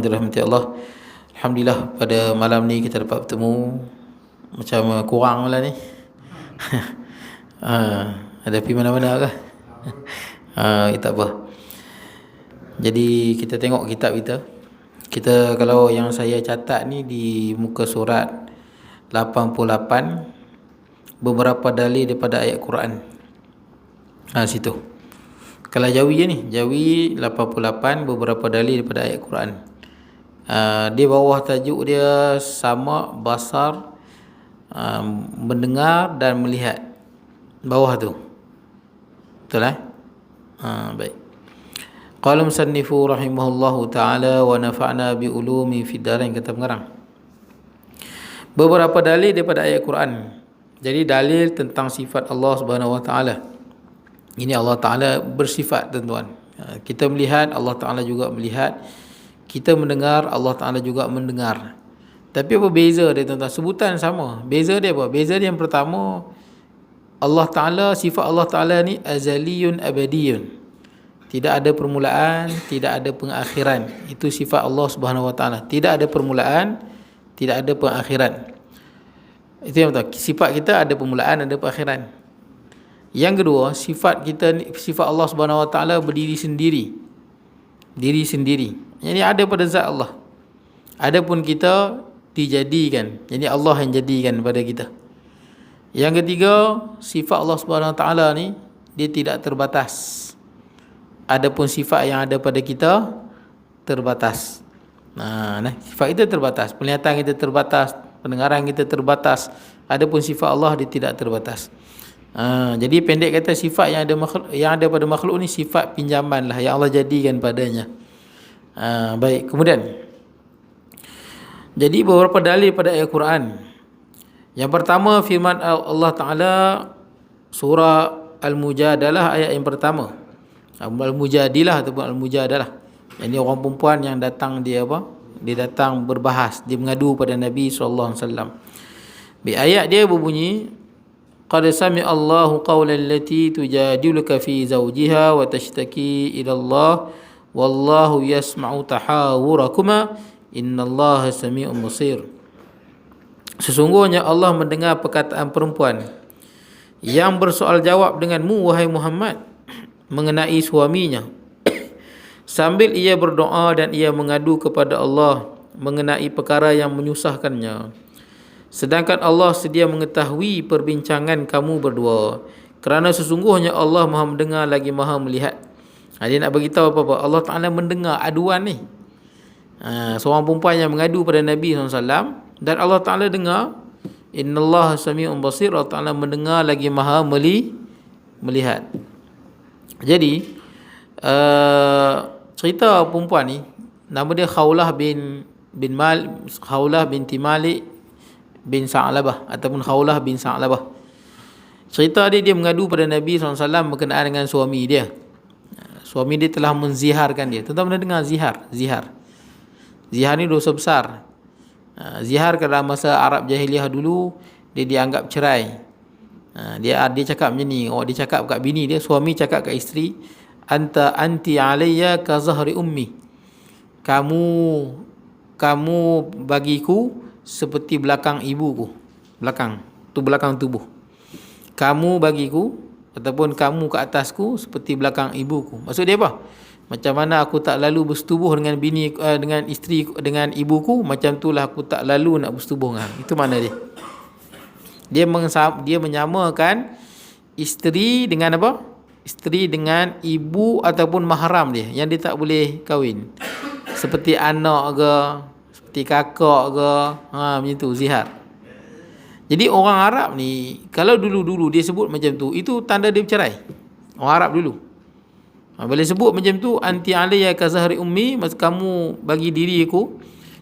Dirahmati Allah. Alhamdulillah pada malam ni kita dapat bertemu. Macam kurang malam ni. Ada pergi mana-mana kah? Tak apa. Jadi kita tengok kitab kita. Kita kalau yang saya catat ni di muka surat 88 beberapa dalil daripada ayat Quran. Situ. Kalau Jawi ni, Jawi 88 beberapa dalil daripada ayat Quran. Di bawah tajuk dia sama basar, mendengar dan melihat. Bawah tu. Betul baik. Qala musannifu rahimahullahu taala wa nafa'na bi ulumi fid darain, kata pengarang. Beberapa dalil daripada ayat Quran. Jadi dalil tentang sifat Allah Subhanahu wa taala. Ini Allah Taala bersifat, tuan-tuan. Kita melihat, Allah Taala juga melihat. Kita mendengar, Allah Ta'ala juga mendengar. Tapi apa beza dia, tuan-tuan? Sebutan sama. Beza dia apa? Beza dia yang pertama, Allah Ta'ala, sifat Allah Ta'ala ni azaliyun abadiyun. Tidak ada permulaan, tidak ada pengakhiran. Itu sifat Allah Subhanahu Wa Ta'ala. Tidak ada permulaan, tidak ada pengakhiran. Itu yang pertama. Sifat kita ada permulaan, ada pengakhiran. Yang kedua, sifat kita, sifat Allah Subhanahu Wa Ta'ala berdiri sendiri. Diri sendiri. Jadi ada pada zat Allah. Adapun kita dijadikan. Jadi Allah yang jadikan pada kita. Yang ketiga, sifat Allah Subhanahu Wa Taala ni dia tidak terbatas. Adapun sifat yang ada pada kita terbatas. Sifat kita terbatas, penglihatan kita terbatas, pendengaran kita terbatas. Adapun sifat Allah dia tidak terbatas. Jadi pendek kata, sifat yang ada pada makhluk ni sifat pinjaman lah yang Allah jadikan padanya. Baik, kemudian jadi beberapa dalil pada ayat Quran. Yang pertama, firman Allah Ta'ala surah Al-Mujadalah ayat yang pertama. Al-Mujadilah ataupun Al-Mujadalah. Ini orang perempuan yang datang, dia datang berbahas, dia mengadu pada Nabi SAW. Ayat dia berbunyi, qad sami'a Allahu qawla allati tujadiluka fi zawjiha wa tashtaki ila Allah wallahu yasma'u tahawurakuma innallaha sami'un basir. Sesungguhnya Allah mendengar perkataan perempuan yang bersoal jawab denganmu, wahai Muhammad, mengenai suaminya, sambil ia berdoa dan ia mengadu kepada Allah mengenai perkara yang menyusahkannya. Sedangkan Allah sedia mengetahui perbincangan kamu berdua, kerana sesungguhnya Allah Maha mendengar lagi Maha melihat. Dia nak beritahu apa-apa? Allah Ta'ala mendengar aduan ni. Seorang perempuan yang mengadu pada Nabi SAW, dan Allah Ta'ala dengar. Innallaha sami'un basir. Allah Ta'ala mendengar lagi Maha melihat. Jadi cerita perempuan ni, nama dia Khawlah binti Malik bin Sa'labah ataupun Khawlah bin Sa'labah. Cerita dia mengadu pada Nabi SAW berkenaan dengan suami dia. Suami dia telah menziharkan dia. Tuan-tuan pernah dengar zihar? Zihar ni dosa besar. Zihar dalam masa Arab jahiliah dulu, dia dianggap cerai. Dia cakap macam ni. Dia cakap kat bini dia, suami cakap kat isteri, anti alayya ka zahri ummi. Kamu bagiku seperti belakang ibuku. Belakang tubuh. Kamu bagiku ataupun kamu ke atasku seperti belakang ibuku. Maksud dia apa? Macam mana aku tak lalu bersetubuh dengan dengan isteri, dengan ibuku, macam itulah aku tak lalu nak bersetubuh dengan. Itu mana dia? Dia menyamakan isteri dengan apa? Isteri dengan ibu ataupun mahram dia yang dia tak boleh kahwin. Seperti anak ke, seperti kakak ke, macam tu, zihar. Jadi orang Arab ni, kalau dulu-dulu dia sebut macam tu, itu tanda dia bercerai. Orang Arab dulu. Bila sebut macam tu, anti alayya ka zahri ummi, maksud kamu bagi diriku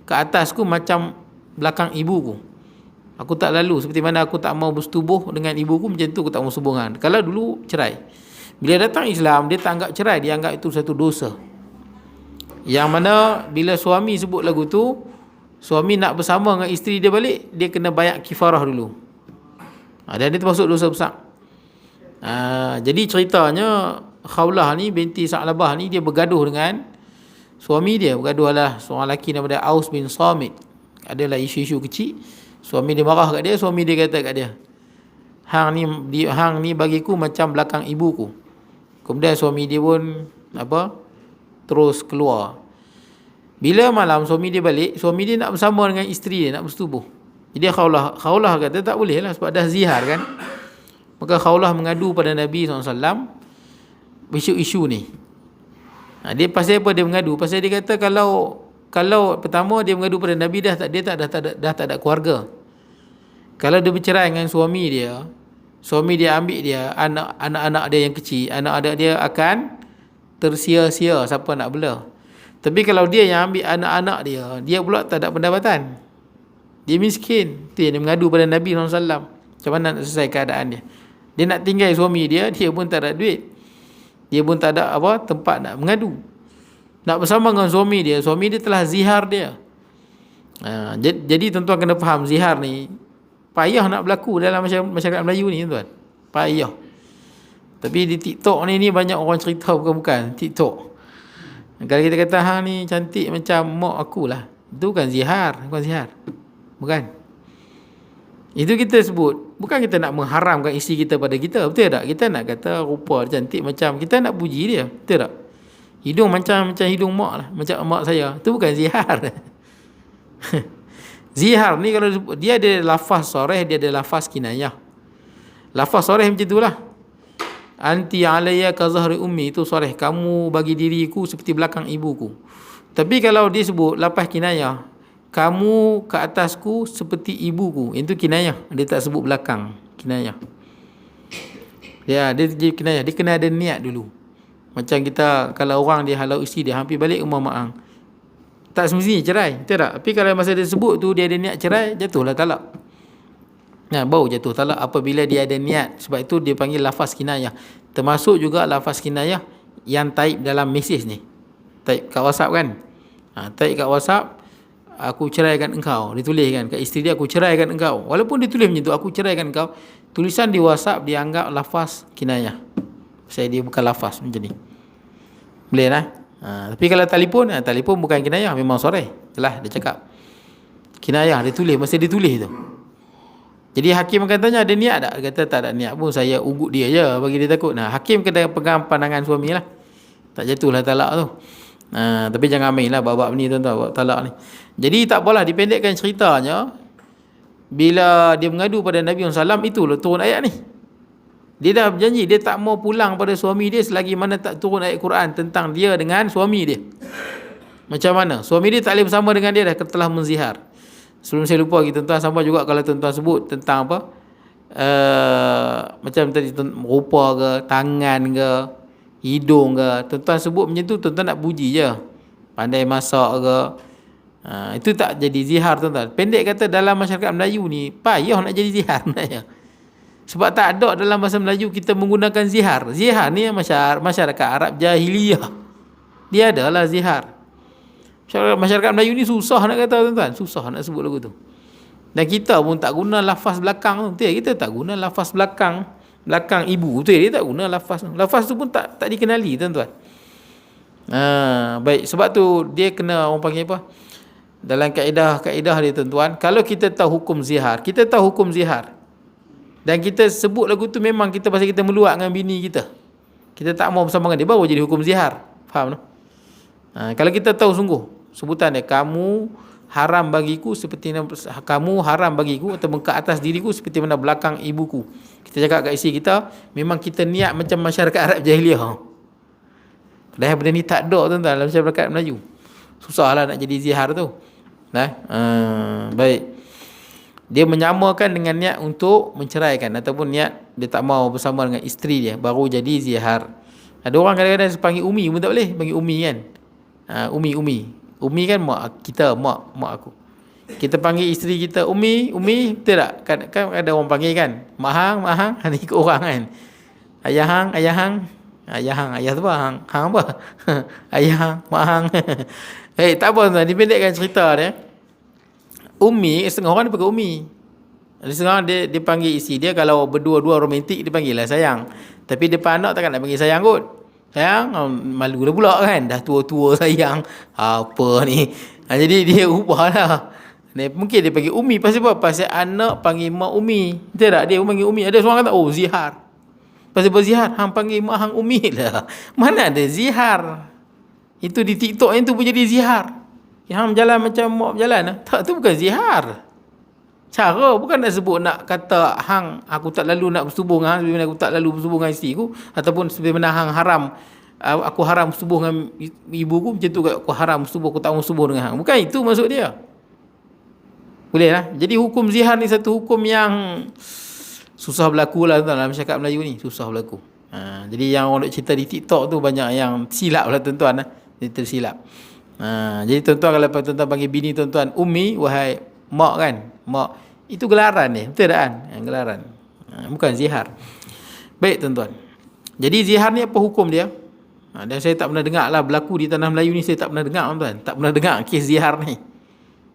ke atasku macam belakang ibuku. Aku tak lalu, seperti mana aku tak mau bersetubuh dengan ibuku, macam tu aku tak mau hubungan. Kalau dulu cerai. Bila datang Islam, dia tak anggap cerai, dia anggap itu satu dosa. Yang mana bila suami sebut lagu tu, suami nak bersama dengan isteri dia balik, dia kena bayar kifarah dulu. Dan dia termasuk dosa besar. Jadi ceritanya Khawlah ni binti Sa'labah ni, dia bergaduh dengan suami dia bergaduh lah seorang lelaki daripada Aus bin Samit. Adalah isu-isu kecil. Suami dia marah kat dia, suami dia kata kat dia, hang ni bagiku macam belakang ibuku. Kemudian suami dia pun terus keluar. Bila malam suami dia balik, suami dia nak bersama dengan isteri dia, nak bersetubuh. Jadi Khawlah kata tak boleh lah sebab dah zihar kan. Maka Khawlah mengadu pada Nabi SAW isu-isu ni. Dia pasal apa dia mengadu? Pasal dia kata kalau pertama dia mengadu pada Nabi dah tak ada keluarga. Kalau dia bercerai dengan suami dia ambil dia anak-anak dia yang kecil, anak-anak dia akan tersia-sia, siapa nak bela. Tapi kalau dia yang ambil anak-anak dia pula tak ada pendapatan, dia miskin. Itu yang dia mengadu pada Nabi SAW. Macam mana nak selesai keadaan dia? Dia nak tinggal suami dia pun tak ada duit, dia pun tak ada tempat nak mengadu. Nak bersama dengan suami dia telah zihar dia. Jadi tuan-tuan kena faham, zihar ni payah nak berlaku dalam masyarakat Melayu ni tuan. Payah. Tapi di TikTok ni banyak orang cerita bukan TikTok. Kalau kita kata hang ni cantik macam mak aku lah, itu bukan zihar. Bukan. Itu kita sebut, bukan kita nak mengharamkan isteri kita pada kita, betul tak? Kita nak kata rupa dia cantik macam, kita nak puji dia, betul tak? Hidung macam hidung mak lah, macam mak saya. Itu bukan zihar. Zihar ni kalau dia ada lafaz soreh, dia ada lafaz kinayah. Lafaz soreh macam itulah. Anti alayya ka zahri ummi, itu soreh, kamu bagi diriku seperti belakang ibuku. Tapi kalau dia sebut lafaz kinayah, kamu ke atasku seperti ibuku, itu kinayah. Dia tak sebut belakang, kinayah. Dia kinayah, dia kena ada niat dulu. Macam kita, kalau orang dia halau isteri dia, hampir balik rumah mak ang, tak semestinya cerai, betul tak? Tapi kalau masa dia sebut tu dia ada niat cerai, jatuhlah talak. Baru jatuh talak apabila dia ada niat. Sebab itu dia panggil lafaz kinayah. Termasuk juga lafaz kinayah yang type dalam mesej ni, type kat WhatsApp kan. Type kat WhatsApp, aku ceraikan engkau, ditulis kan kat isteri dia, aku ceraikan engkau. Walaupun ditulis macam tu, aku ceraikan engkau, tulisan di WhatsApp dianggap lafaz kinayah. Saya dia bukan lafaz macam ni. Boleh lah. Tapi kalau telefon bukan kinayah, memang soreh. Telah dia cakap kinayah, dia tulis, masa dia tulis tu. Jadi hakim akan tanya ada niat tak? Dia kata tak ada niat pun, saya ugut dia je bagi dia takut. Hakim kena pegang pandangan suami lah, tak jatuhlah talak tu. Tapi jangan main lah bab-bab ni tuan-tuan, bab talak ni. Jadi tak apalah, dipendekkan ceritanya, bila dia mengadu pada Nabi SAW, itulah turun ayat ni. Dia dah berjanji dia tak mau pulang pada suami dia selagi mana tak turun ayat Quran tentang dia dengan suami dia. Macam mana? Suami dia tak boleh bersama dengan dia dah telah menzihar. Sebelum saya lupa lagi tuan-tuan, sama juga kalau tuan-tuan sebut tentang macam tadi rupa ke, tangan ke, hidung ke, tuan-tuan sebut macam tu, tuan-tuan nak puji je, pandai masak ke, itu tak jadi zihar tuan-tuan. Pendek kata, dalam masyarakat Melayu ni payah nak jadi zihar sebenarnya. Sebab tak ada dalam bahasa Melayu kita menggunakan zihar. Zihar ni masyarakat Arab jahiliyah, dia adalah zihar. Masyarakat Melayu ni susah nak kata tuan-tuan, susah nak sebut lagu tu. Dan kita pun tak guna lafaz belakang tu, betul? Kita tak guna lafaz belakang ibu, betul? Dia tak guna lafaz tu. Lafaz tu pun tak dikenali tuan-tuan. Baik, sebab tu dia kena, orang panggil apa, dalam kaedah dia tuan-tuan, kalau kita tahu hukum zihar, dan kita sebut lagu tu, memang kita pasal kita meluat dengan bini kita tak mau bersama dengan dia, baru jadi hukum zihar. Faham tak? Kalau kita tahu sungguh sebutan dia, kamu haram bagiku atau ke atas diriku seperti mana belakang ibuku. Kita cakap kat isteri kita, memang kita niat macam masyarakat Arab jahiliah. Padahal benda ni tak ada tuan-tuan dalam masyarakat Melayu. Susahlah nak jadi zihar tu. Baik. Dia menyamakan dengan niat untuk menceraikan, ataupun niat dia tak mau bersama dengan isteri dia, baru jadi zihar. Ada orang kadang-kadang panggil umi pun tak boleh, panggil umi kan. Umi kan mak kita, mak aku. Kita panggil isteri kita umi, betul tak? Kan ada orang panggil kan, mak hang, ni ikut orang kan. Ayah hang, ayah tu apa? Hang apa? Ayah hang, mak hang. Tak apa tuan, dipendekkan cerita dia. Umi, setengah orang dia panggil umi. Setengah orang dia panggil isteri dia, kalau berdua-dua romantik dia panggil lah sayang. Tapi depan anak takkan nak panggil sayang kot. Sayang, malu dah pula kan. Dah tua-tua sayang. Apa ni? Jadi dia ubahlah. Mungkin dia panggil Umi. Pasal apa? Pasal anak panggil mak Umi. Betul tak? Dia panggil Umi. Ada seorang kata, oh zihar. Pasal apa zihar? Hang panggil mak hang Umi lah. Mana ada zihar? Itu di TikTok yang tu pun jadi zihar. Yang hang berjalan macam mak berjalan lah. Tak, tu bukan zihar. Cara bukan nak sebut nak kata hang aku tak lalu nak bersetubuh dengan hang sebagaimana aku tak lalu bersetubuh dengan isteri aku, ataupun sebagaimana hang haram aku haram bersetubuh dengan ibu aku, macam tu aku haram bersetubuh, aku tak mau bersetubuh dengan hang. Bukan itu maksud dia. Boleh lah. Jadi hukum zihar ni satu hukum yang susah berlaku lah tuan, dalam masyarakat Melayu ni susah berlaku. Jadi yang orang nak cerita di TikTok tu banyak yang silap lah tuan-tuan. Dia tersilap. Jadi tuan-tuan, kalau tuan-tuan panggil bini tuan-tuan Umi, wahai mak kan, mak, itu gelaran ni, betul tak kan? Gelaran, bukan zihar. Baik tuan-tuan, jadi zihar ni apa hukum dia? Dan saya tak pernah dengar lah berlaku di tanah Melayu ni. Saya tak pernah dengar tuan-tuan, tak pernah dengar kes zihar ni,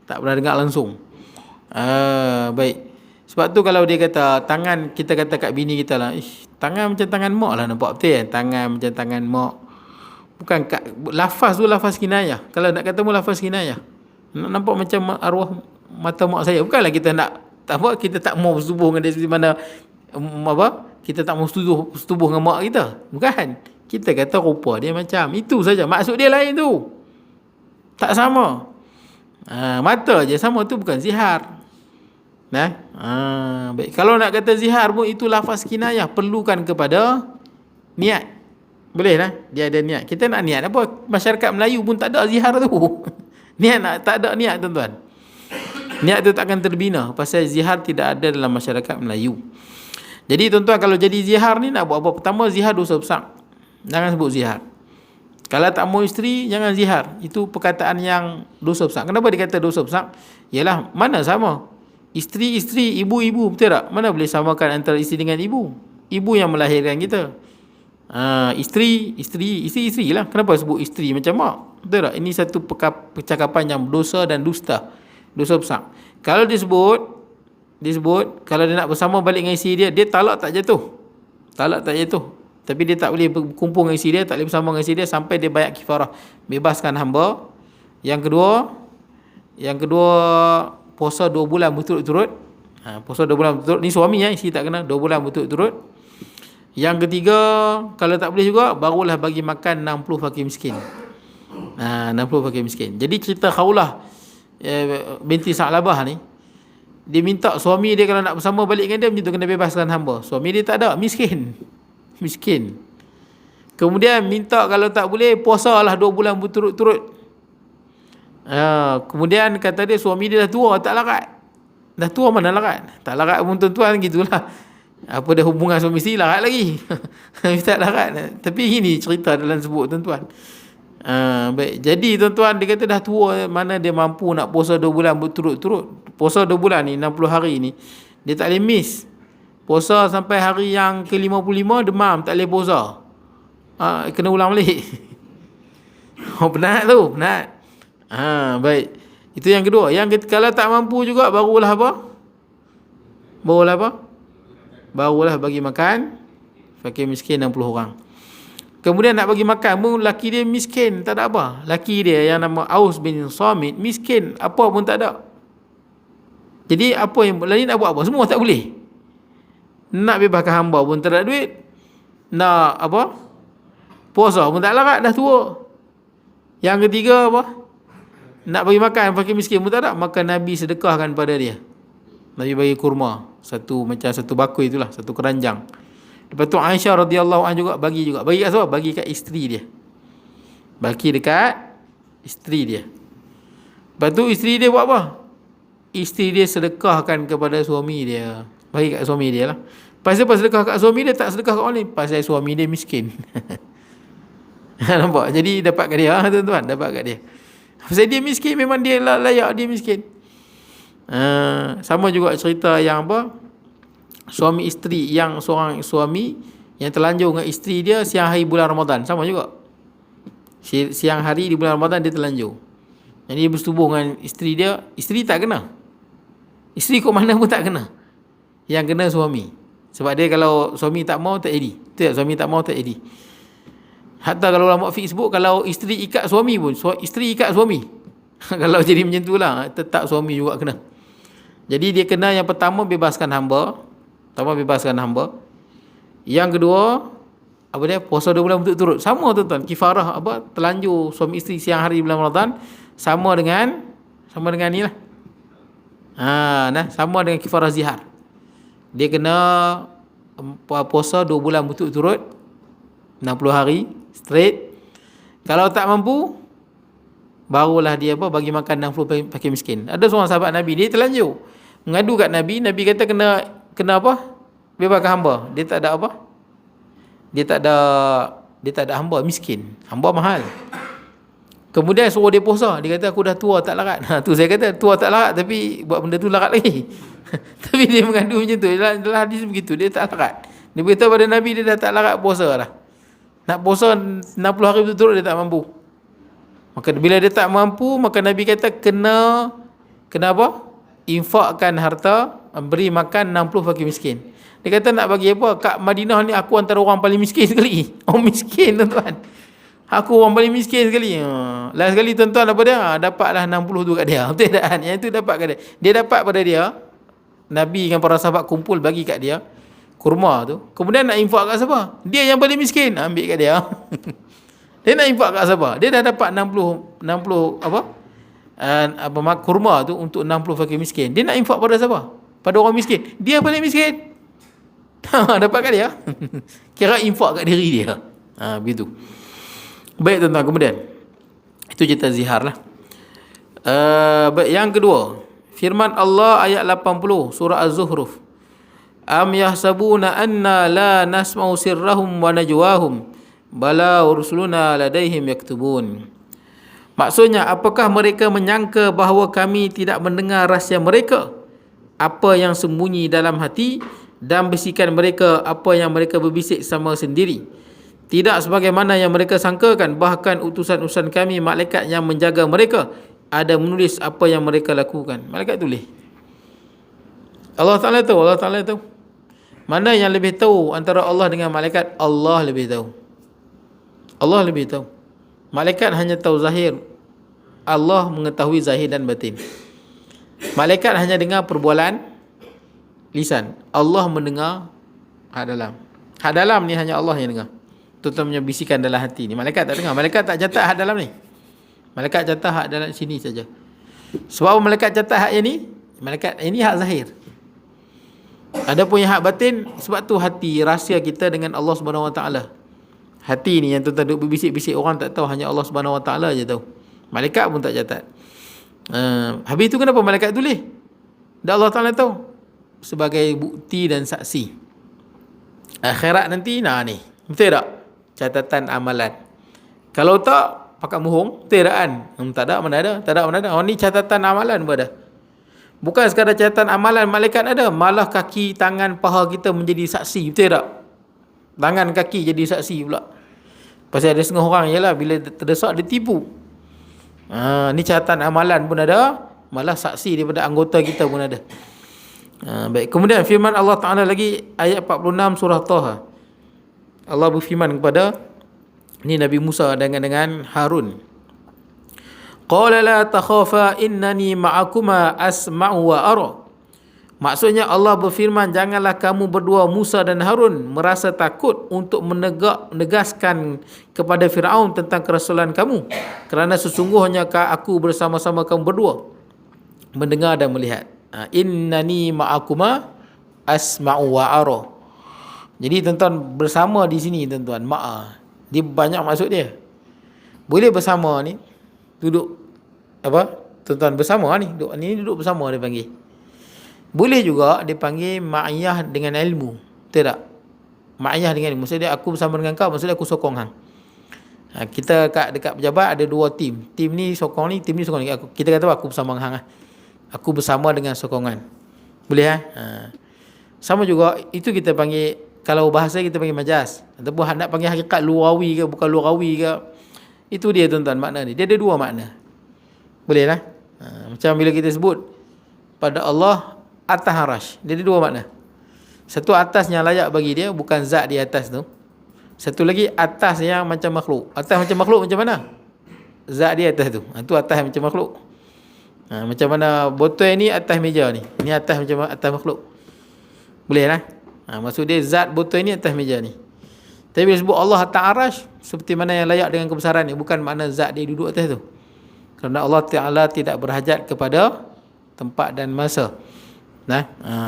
tak pernah dengar langsung. Baik. Sebab tu kalau dia kata tangan, kita kata kat bini kita lah, tangan macam tangan mak lah, nampak betul kan? Tangan macam tangan mak. Bukan lafaz tu lafaz kinayah. Kalau nak kata pun lafaz kinayah, nampak macam arwah mata mak saya. Bukanlah kita nak kita tak mau bersetubuh dengan dia seperti mana kita tak mau bersetubuh dengan mak kita. Bukan. Kita kata rupa dia macam itu saja. Maksud dia lain tu. Tak sama. Mata je sama, tu bukan zihar. Baik. Kalau nak kata zihar pun itu lafaz kinayah, perlukan kepada niat. Boleh lah, dia ada niat. Kita nak niat apa? Masyarakat Melayu pun tak ada zihar tu. Niat tak ada niat tuan-tuan. Niat tu takkan terbina pasal zihar tidak ada dalam masyarakat Melayu. Jadi tuan-tuan, kalau jadi zihar ni nak buat apa? Pertama, zihar dosa besar. Jangan sebut zihar. Kalau tak mau isteri, jangan zihar. Itu perkataan yang dosa besar. Kenapa dia kata dosa besar? Yalah, mana sama? Isteri, ibu-ibu, betul tak? Mana boleh samakan antara isteri dengan ibu? Ibu yang melahirkan kita. Isteri lah. Kenapa sebut isteri macam mak? Betul tak? Ini satu percakapan yang berdosa dan dusta. Dosa besar. Kalau disebut kalau dia nak bersama balik dengan isteri dia, dia talak tak jatuh. Tapi dia tak boleh berkumpul dengan isteri dia, tak boleh bersama dengan isteri dia sampai dia bayar kifarah, bebaskan hamba. Yang kedua puasa 2 bulan berturut-turut. Puasa 2 bulan berturut. Ni suami ya, isteri tak kena. 2 bulan berturut-turut. Yang ketiga, kalau tak boleh juga, barulah bagi makan 60 fakir miskin. 60 fakir miskin. Jadi cerita Khawlah binti Sa'labah ni, dia minta suami dia kalau nak bersama balik dengan dia, macam tu, kena bebaskan hamba. Suami dia tak ada, miskin. Kemudian minta kalau tak boleh, puasalah 2 bulan berturut-turut. Kemudian kata dia, suami dia dah tua, tak larat. Dah tua mana larat? Tak larat pun tuan-tuan, gitulah. Apa dah hubungan suami isteri, larat lagi. Tak larat. Tapi ini cerita dalam sebut tuan-tuan. Baik. Jadi tuan-tuan, dia kata dah tua, mana dia mampu nak puasa 2 bulan berturut-turut. Puasa 2 bulan ni, 60 hari ni, dia tak boleh miss. Puasa sampai hari yang ke-55 demam, tak boleh puasa. Kena ulang balik. Penat tu, penat. Baik. Itu yang kedua. Kalau tak mampu juga, barulah bagi makan fakir miskin 60 orang. Kemudian nak bagi makan pun laki dia miskin, tak ada apa. Laki dia yang nama Aus bin Samit miskin, apa pun tak ada. Jadi apa yang lain nak buat apa? Semua tak boleh. Nak bebaskan hamba pun tak ada duit. Nak puasa pun tak larat, dah tua. Yang ketiga nak bagi makan fakir miskin pun tak ada. Maka Nabi sedekahkan pada dia. Nabi bagi kurma, macam satu bakul itulah, satu keranjang. Lepas tu Aisyah radhiyallahu anha juga bagi kat siapa? Bagi kat isteri dia. Bagi dekat isteri dia. Lepas tu isteri dia buat apa? Isteri dia sedekahkan kepada suami dia. Bagi kat suami dia lah. Pasal apa sedekah kat suami dia, tak sedekah kat orang lain? Pasal suami dia miskin. Nampak? Jadi dapat kat dia, tuan-tuan, dapat kat dia. Pasal dia miskin, memang dia layak dia miskin. Sama juga cerita yang suami isteri, yang seorang suami yang terlanjur dengan isteri dia siang hari bulan Ramadan. Sama juga, siang hari di bulan Ramadan dia terlanjur. Jadi dia bersetubuh dengan isteri dia. Isteri tak kena. Isteri kok mana pun tak kena. Yang kena suami. Sebab dia kalau suami tak mau, tak jadi. Betul tak? Suami tak mau, tak jadi. Hatta kalau ulama fiqh sebut, kalau isteri ikat suami pun, isteri ikat suami. Kalau jadi macam tu lah, tetap suami juga kena. Jadi dia kena yang pertama bebaskan hamba. Yang kedua, apa dia? Puasa 2 bulan berturut-turut. Sama tuan-tuan, kifarah apa? Terlanjur suami isteri siang hari bulan Ramadan sama dengan ni lah. Sama dengan kifarah zihar. Dia kena puasa 2 bulan berturut-turut 60 hari straight. Kalau tak mampu, barulah dia bagi makan 60 fakir miskin. Ada seorang sahabat Nabi, dia terlanjur mengadu kat Nabi. Nabi kata kena apa? Bebaskan hamba. Dia tak ada apa? Dia tak ada hamba, miskin. Hamba mahal. Kemudian suruh dia puasa. Dia kata aku dah tua tak larat. Tu saya kata tua tak larat tapi buat benda tu larat lagi. Tapi dia mengadu macam tu. Dalam hadis begitu, dia tak larat. Dia beritahu pada Nabi dia dah tak larat puasa dah. Nak puasa 60 hari berturut-turut dia tak mampu. Maka bila dia tak mampu, maka Nabi kata kena apa? Infakkan harta, beri makan 60 fakir miskin. Dia kata nak bagi apa? Kat Madinah ni aku antara orang paling miskin sekali. Orang miskin tuan-tuan. Aku orang paling miskin sekali. Last sekali tuan-tuan apa dia? Dapatlah 60 tu kat dia. Betul tak? Yang tu dapat kat dia. Dia dapat pada dia. Nabi dengan para sahabat kumpul bagi kat dia kurma tu. Kemudian nak infak kat siapa? Dia yang paling miskin. Ambil kat dia. Dia nak infak kat siapa? Dia dah dapat 60 kurma tu untuk 60 fakir miskin. Dia nak infak pada siapa? Pada orang miskin. Dia paling miskin. Dapat kat dia. Kira infak kat diri dia. Begitu. Baik tuan-tuan, kemudian itu cerita zihar lah. Baik, yang kedua, firman Allah ayat 80 surah Az-Zukhruf. Am yahsabuna anna la nasma'u sirrahum wa najwahum bala rusuluna ladaihim yaktubun. Maksudnya, apakah mereka menyangka bahawa kami tidak mendengar rahsia mereka, apa yang sembunyi dalam hati, dan bisikan mereka apa yang mereka berbisik sama sendiri. Tidak sebagaimana yang mereka sangkakan, bahkan utusan-utusan kami, malaikat yang menjaga mereka, ada menulis apa yang mereka lakukan. Malaikat tulis. Allah Ta'ala tahu. Mana yang lebih tahu antara Allah dengan malaikat? Allah lebih tahu. Malaikat hanya tahu zahir. Allah mengetahui zahir dan batin. Malaikat hanya dengar perbualan lisan. Allah mendengar hak dalam. Hak dalam ni hanya Allah yang dengar. Terutamanya bisikan dalam hati ni. Malaikat tak dengar. Malaikat tak catat hak dalam ni. Malaikat catat hak dalam sini saja. Sebab malaikat catat hak yang ni, malaikat ini hak zahir. Adapun yang hak batin, sebab tu hati rahsia kita dengan Allah Subhanahu Wa Taala. Hati ni yang tuan-tuan duk berbisik-bisik, orang tak tahu, hanya Allah Subhanahu Wa Taala je tahu. Malaikat pun tak catat. Habis tu kenapa malaikat tulis? Dan Allah Ta'ala tahu, sebagai bukti dan saksi. Akhirat nanti, ni. Betul tak? Catatan amalan. Kalau tak, pakat mohong. Betul tak kan? Tak ada, mana ada? Tak ada, mana ada? Oh, ni catatan amalan pun ada. Bukan sekadar catatan amalan, malaikat ada. Malah kaki, tangan, paha kita menjadi saksi. Betul tak? Tangan, kaki jadi saksi pula. Pasal ada setengah orang je lah, bila terdesak, dia tipu. Ni catatan amalan pun ada, malah saksi daripada anggota kita pun ada. Baik, kemudian firman Allah Ta'ala lagi ayat 46 surah Taha. Allah berfirman kepada ni Nabi Musa dengan Harun. Qala la takhafa innani ma'akuma asma'u wa ara. Maksudnya Allah berfirman, janganlah kamu berdua Musa dan Harun merasa takut untuk menegaskan kepada Firaun tentang kerasulan kamu, kerana sesungguhnya aku bersama-sama kamu berdua mendengar dan melihat. Innani ma'akuma asma'u wa ara. Jadi tuan-tuan, bersama di sini tuan-tuan, dia banyak maksud dia. Boleh bersama ni duduk tuan-tuan bersama ni, duduk bersama dia panggil. Boleh juga dia panggil ma'iyah dengan ilmu. Betul tak? Ma'iyah dengan ilmu. Maksudnya aku bersama dengan kau, maksudnya aku sokong hang. Kita dekat pejabat ada 2 tim. Tim ni sokong ni, tim ni sokong ni. Kita kata aku bersama dengan hang. Aku bersama dengan sokongan. Boleh Sama juga, itu kita panggil, kalau bahasa kita panggil majas. Ataupun nak panggil hakikat luawi ke, bukan luawi ke. Itu dia tuan-tuan makna ni. Dia ada 2 makna. Boleh lah. Macam bila kita sebut pada Allah atas arash, dia ada 2 makna. Satu, atas yang layak bagi dia, bukan zat di atas tu. Satu lagi atas yang macam makhluk. Atas macam makhluk macam mana? Zat dia atas tu. Itu atas macam makhluk. Macam mana botol ni atas meja ni. Ini atas macam atas makhluk. Boleh lah. Maksud dia zat botol ni atas meja ni. Tapi bila sebut Allah atas arash, seperti mana yang layak dengan kebesaran ni, bukan makna zat dia duduk atas tu. Kerana Allah Ta'ala tidak berhajat kepada tempat dan masa.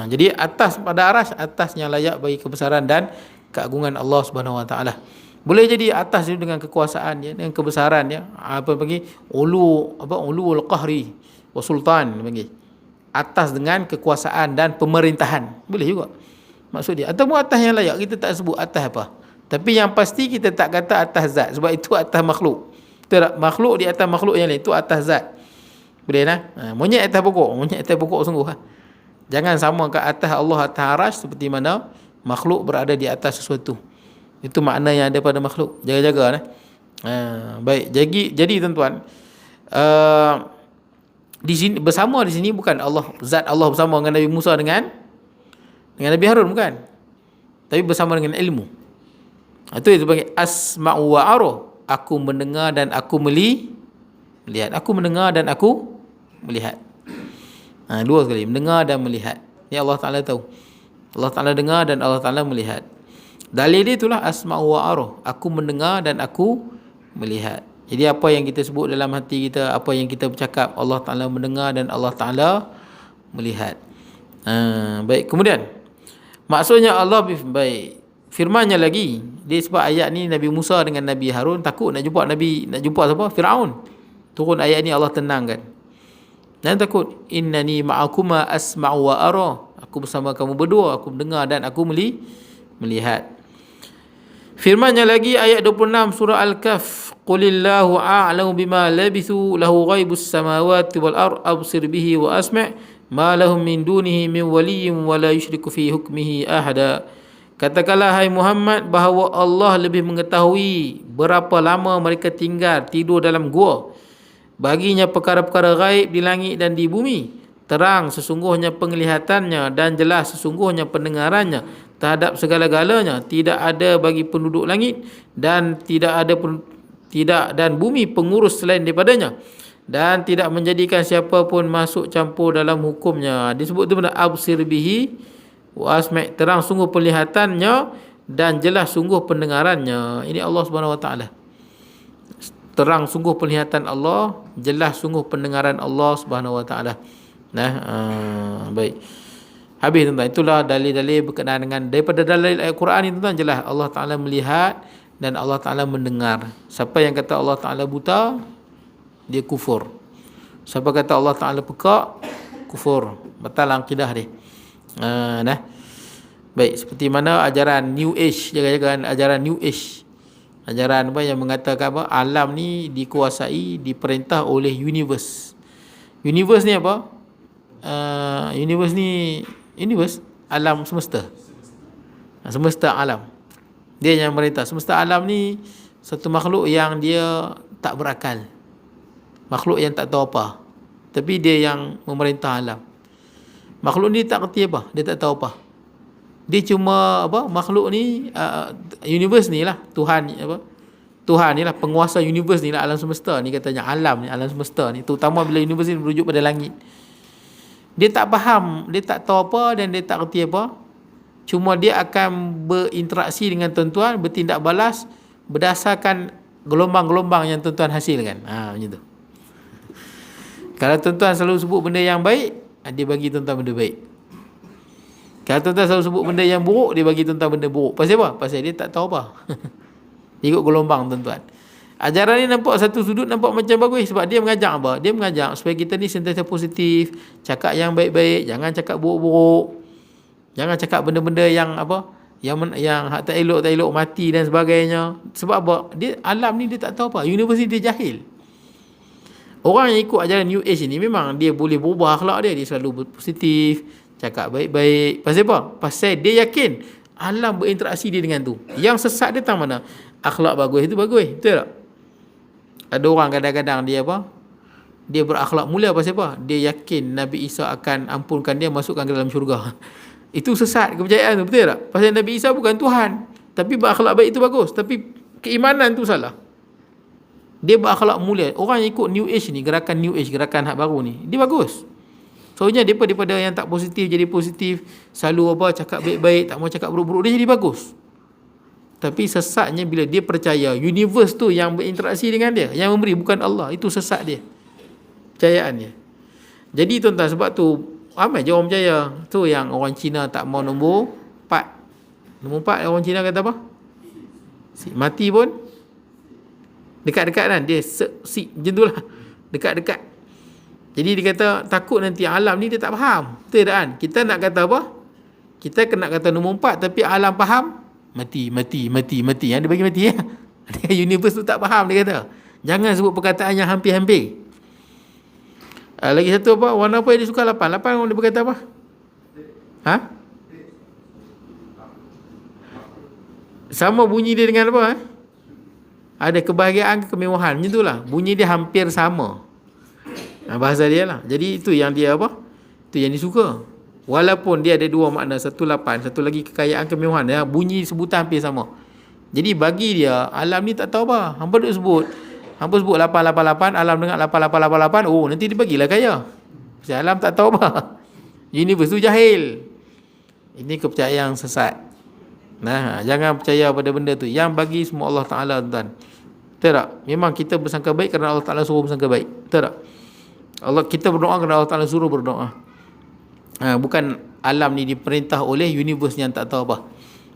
Jadi atas pada arash, atas yang layak bagi kebesaran dan keagungan Allah Subhanahu Wa Ta'ala. Boleh jadi atas itu dengan kekuasaan dia, dengan kebesaran dia. Apa panggil? Ulul qahri wa sultan panggil. Atas dengan kekuasaan dan pemerintahan. Boleh juga. Maksud dia. Ataupun atas yang layak, kita tak sebut atas apa. Tapi yang pasti kita tak kata atas zat, sebab itu atas makhluk. Tak, makhluk di atas makhluk yang lain, itu atas zat. Boleh lah. Monyet atas pokok. Monyet atas pokok sungguh lah. Jangan sama ke atas Allah atas arash seperti mana makhluk berada di atas sesuatu. Itu makna yang ada pada makhluk. Jaga-jaga lah. Baik. Jadi tuan-tuan, di sini bersama di sini bukan Allah, zat Allah bersama dengan Nabi Musa dengan Nabi Harun, bukan. Tapi bersama dengan ilmu. Itu panggil asma'u wa ara. Aku mendengar dan aku melihat. Aku mendengar dan aku melihat. Dua sekali, mendengar dan melihat. Ini Allah Ta'ala tahu. Allah Ta'ala dengar dan Allah Ta'ala melihat. Dalil dia itulah asma'u wa ara. Aku mendengar dan aku melihat. Jadi apa yang kita sebut dalam hati kita, apa yang kita bercakap, Allah Ta'ala mendengar dan Allah Ta'ala melihat. Baik, kemudian maksudnya Allah baik. Firmannya lagi, dia sebab ayat ni Nabi Musa dengan Nabi Harun takut nak jumpa siapa? Firaun. Turun ayat ni Allah tenangkan. Dan takut, innani ma'akuma asma'u wa ara. Aku bersama kamu berdua, aku mendengar dan aku melihat. Firmannya lagi ayat 26 surah Al-Kahf, qulillahu a'lamu bima labithu lahu ghaibus samawati wal ard absir bihi wa asma' ma lahum min dunihi min waliyyin wa la yusyriku fi hukmihi ahada. Katakanlah hai Muhammad bahawa Allah lebih mengetahui berapa lama mereka tidur dalam gua. Baginya perkara-perkara gaib di langit dan di bumi. Terang sesungguhnya penglihatannya dan jelas sesungguhnya pendengarannya terhadap segala-galanya. Tidak ada bagi penduduk langit dan tidak bumi pengurus selain daripadanya. Dan tidak menjadikan siapa pun masuk campur dalam hukumnya. Disebut itu benda absir bihi wa asma', terang sungguh penglihatannya dan jelas sungguh pendengarannya. Ini Allah Subhanahu Wa Ta'ala. Terang sungguh penglihatan Allah, jelas sungguh pendengaran Allah Subhanahu Wa Ta'ala. Baik. Habis tuan-tuan. Itulah dalil-dalil berkenaan dengan daripada dalil ayat Quran ini tuan-tuan, jelas Allah Ta'ala melihat dan Allah Ta'ala mendengar. Siapa yang kata Allah Ta'ala buta, dia kufur. Siapa kata Allah Ta'ala pekak, kufur. Batal akidah dia. Baik, seperti mana ajaran New Age, jaga-jaga ajaran New Age. Ajaran apa yang mengatakan alam ni dikuasai, diperintah oleh universe. Universe ni apa? Universe alam semesta. Semesta alam. Dia yang merintah. Semesta alam ni satu makhluk yang dia tak berakal. Makhluk yang tak tahu apa. Tapi dia yang memerintah alam. Makhluk ni tak kerti apa, dia tak tahu apa. Dia cuma makhluk ni universe ni lah, Tuhan ni lah penguasa universe ni lah, alam semesta ni katanya, alam ni, alam semesta ni, terutama bila universe ni merujuk pada langit. Dia tak faham, dia tak tahu apa dan dia tak kerti apa. Cuma dia akan berinteraksi dengan tuan-tuan, bertindak balas berdasarkan gelombang-gelombang yang tuan-tuan hasilkan. Macam tu. Kalau tuan-tuan selalu sebut benda yang baik, dia bagi tuan-tuan benda baik. Kalau tuan-tuan selalu sebut benda yang buruk, dia bagi tuan-tuan benda buruk. Pasal apa? Pasal dia tak tahu apa. Ikut gelombang tuan-tuan. Ajaran ni nampak satu sudut nampak macam bagus, sebab dia mengajak apa? Dia mengajak supaya kita ni sentiasa positif, cakap yang baik-baik, jangan cakap buruk-buruk. Jangan cakap benda-benda yang yang tak elok mati dan sebagainya. Sebab apa? Dia alam ni dia tak tahu apa. Universe ni dia jahil. Orang yang ikut ajaran New Age ni memang dia boleh berubah akhlak dia. Dia selalu berpositif, cakap baik-baik. Pasal apa? Pasal dia yakin alam berinteraksi dia dengan tu. Yang sesat dia tahu mana? Akhlak bagus itu bagus. Betul tak? Ada orang kadang-kadang dia dia berakhlak mulia. Pasal apa? Dia yakin Nabi Isa akan ampunkan dia, masukkan ke dalam syurga. Itu sesat kepercayaan tu. Betul tak? Pasal Nabi Isa bukan Tuhan. Tapi berakhlak baik itu bagus, tapi keimanan tu salah. Dia berakhlak mulia. Orang yang ikut New Age ni, gerakan New Age, gerakan hak baru ni, dia bagus. Soalnya daripada yang tak positif jadi positif, selalu cakap baik-baik, tak mau cakap buruk-buruk, dia jadi bagus. Tapi sesatnya bila dia percaya universe tu yang berinteraksi dengan dia, yang memberi bukan Allah, itu sesat dia, percayaan dia. Jadi tuan-tuan, sebab tu ramai je orang percaya. Tu yang orang Cina tak mau nombor 4. Nombor 4 orang Cina kata apa? Mati pun dekat-dekat kan, dia macam tu lah, dekat-dekat. Jadi dia kata takut nanti alam ni dia tak faham. Betul tak kan? Kita nak kata apa? Kita kena kata nombor 4, tapi alam faham, mati. Yang dia bagi mati ya. Universe tu tak faham, dia kata. Jangan sebut perkataan yang hampir-hampir. Lagi satu apa? Warna apa yang dia suka? 8 orang dia berkata apa? Ha? Sama bunyi dia dengan apa? Ada kebahagiaan ke kemewahan, macam itulah. Bunyi dia hampir sama. Bahasa dia lah. Jadi itu yang dia apa? Itu yang dia suka. Walaupun dia ada dua makna, satu 8, satu lagi kekayaan kemewahan, ya, bunyi sebutan hampir sama. Jadi bagi dia, alam ni tak tahu apa. Hampa duk sebut 888, alam dengar 8888, oh nanti dia bagilah kaya. Sebab alam tak tahu apa. Universe tu jahil. Ini kepercayaan sesat. Nah, jangan percaya pada benda tu. Yang bagi semua Allah Ta'ala, tuan. Betul tak? Memang kita bersangka baik kerana Allah Ta'ala suruh bersangka baik. Betul tak? Kita berdoa kerana Allah Ta'ala suruh berdoa. Bukan alam ni diperintah oleh universe yang tak tahu apa.